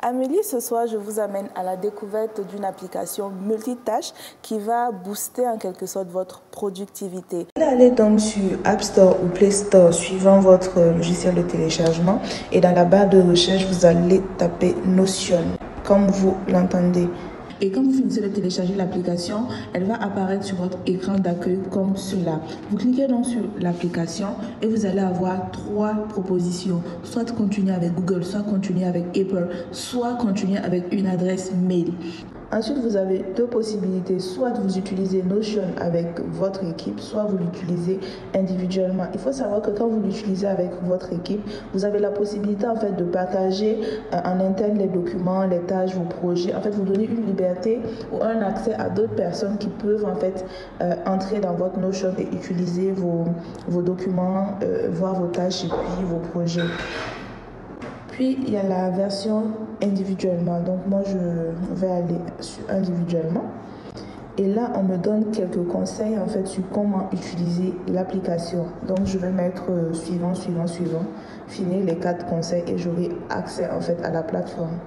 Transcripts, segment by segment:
Amélie, ce soir, je vous amène à la découverte d'une application multitâche qui va booster en quelque sorte votre productivité. Vous allez donc sur App Store ou Play Store suivant votre logiciel de téléchargement et dans la barre de recherche, vous allez taper Notion, comme vous l'entendez. Et quand vous finissez de télécharger l'application, elle va apparaître sur votre écran d'accueil comme cela. Vous cliquez donc sur l'application et vous allez avoir trois propositions. Soit continuer avec Google, soit continuer avec Apple, soit continuer avec une adresse mail. Ensuite, vous avez deux possibilités. Soit vous utilisez Notion avec votre équipe, soit vous l'utilisez individuellement. Il faut savoir que quand vous l'utilisez avec votre équipe, vous avez la possibilité en fait de partager en interne les documents, les tâches, vos projets. En fait, vous donnez une liberté ou un accès à d'autres personnes qui peuvent en fait entrer dans votre Notion et utiliser vos documents, voir vos tâches et puis vos projets. Puis, il y a la version individuellement. Donc, moi, je vais aller sur individuellement. Et là, on me donne quelques conseils, en fait, sur comment utiliser l'application. Donc, je vais mettre suivant. Finir les 4 conseils et j'aurai accès, en fait, à la plateforme.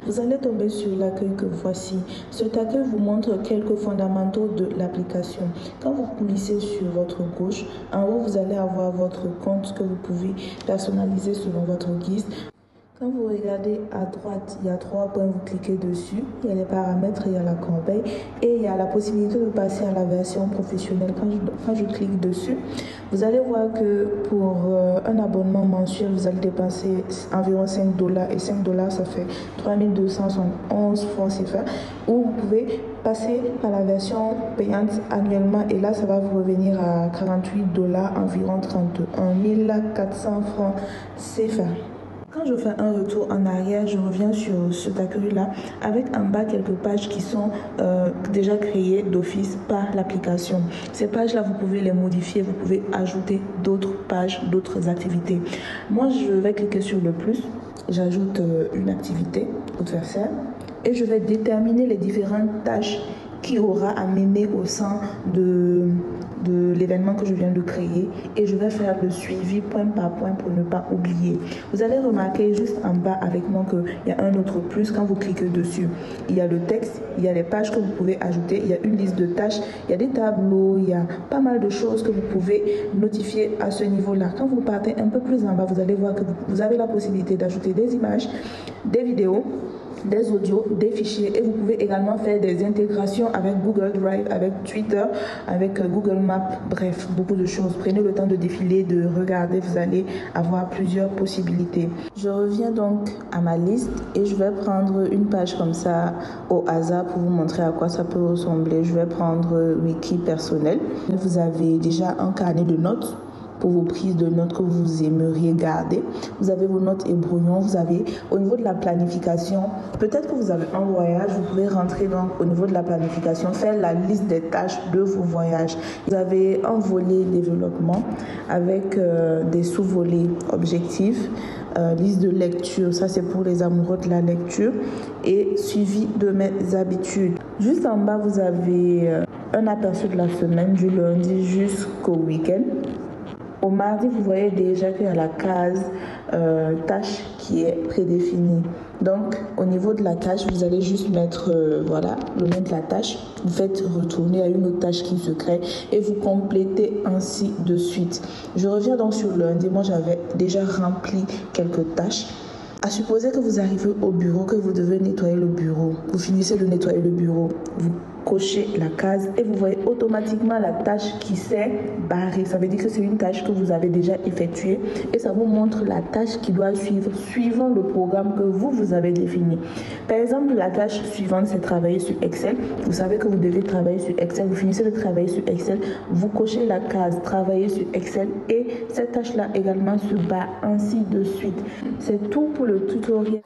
Vous allez tomber sur l'accueil que voici. Cet accueil vous montre quelques fondamentaux de l'application. Quand vous coulissez sur votre gauche, en haut, vous allez avoir votre compte que vous pouvez personnaliser selon votre guise. Quand vous regardez à droite, il y a 3 points, vous cliquez dessus. Il y a les paramètres, il y a la corbeille et il y a la possibilité de passer à la version professionnelle. Quand je clique dessus, vous allez voir que pour un abonnement mensuel, vous allez dépenser environ $5 et $5, ça fait 3271 francs CFA. Ou vous pouvez passer par la version payante annuellement et là, ça va vous revenir à $48, environ 31 400 francs CFA. Quand je fais un retour en arrière, je reviens sur cet accueil-là avec en bas quelques pages qui sont déjà créées d'office par l'application. Ces pages-là, vous pouvez les modifier, vous pouvez ajouter d'autres pages, d'autres activités. Moi, je vais cliquer sur le plus, j'ajoute une activité pour faire ça et je vais déterminer les différentes tâches qui aura à mener au sein de l'événement que je viens de créer et je vais faire le suivi point par point pour ne pas oublier. Vous allez remarquer juste en bas avec moi qu'il y a un autre plus quand vous cliquez dessus. Il y a le texte, il y a les pages que vous pouvez ajouter, il y a une liste de tâches, il y a des tableaux, il y a pas mal de choses que vous pouvez notifier à ce niveau-là. Quand vous partez un peu plus en bas, vous allez voir que vous avez la possibilité d'ajouter des images, des vidéos, des audios, des fichiers et vous pouvez également faire des intégrations avec Google Drive, avec Twitter, avec Google Maps, bref, beaucoup de choses. Prenez le temps de défiler, de regarder, vous allez avoir plusieurs possibilités. Je reviens donc à ma liste et je vais prendre une page comme ça au hasard pour vous montrer à quoi ça peut ressembler. Je vais prendre Wiki personnel. Vous avez déjà un carnet de notes pour vos prises de notes que vous aimeriez garder. Vous avez vos notes et brouillons. Vous avez au niveau de la planification, peut-être que vous avez un voyage, vous pouvez rentrer donc au niveau de la planification, faire la liste des tâches de vos voyages. Vous avez un volet développement avec des sous-volets objectifs, liste de lecture, ça c'est pour les amoureux de la lecture, et suivi de mes habitudes. Juste en bas, vous avez un aperçu de la semaine du lundi jusqu'au week-end. Au mardi, vous voyez déjà qu'il y a la case tâche qui est prédéfinie. Donc, au niveau de la tâche, vous allez juste mettre voilà, le nom de la tâche. Vous faites retourner à une autre tâche qui se crée et vous complétez ainsi de suite. Je reviens donc sur lundi. Moi, j'avais déjà rempli quelques tâches. À supposer que vous arrivez au bureau, que vous devez nettoyer le bureau. Vous finissez de nettoyer le bureau. Vous cochez la case et vous voyez automatiquement la tâche qui s'est barrée. Ça veut dire que c'est une tâche que vous avez déjà effectuée et ça vous montre la tâche qui doit suivre suivant le programme que vous avez défini. Par exemple, la tâche suivante, c'est travailler sur Excel. Vous savez que vous devez travailler sur Excel. Vous finissez de travailler sur Excel. Vous cochez la case travailler sur Excel et cette tâche-là également se barre ainsi de suite. C'est tout pour le tutoriel.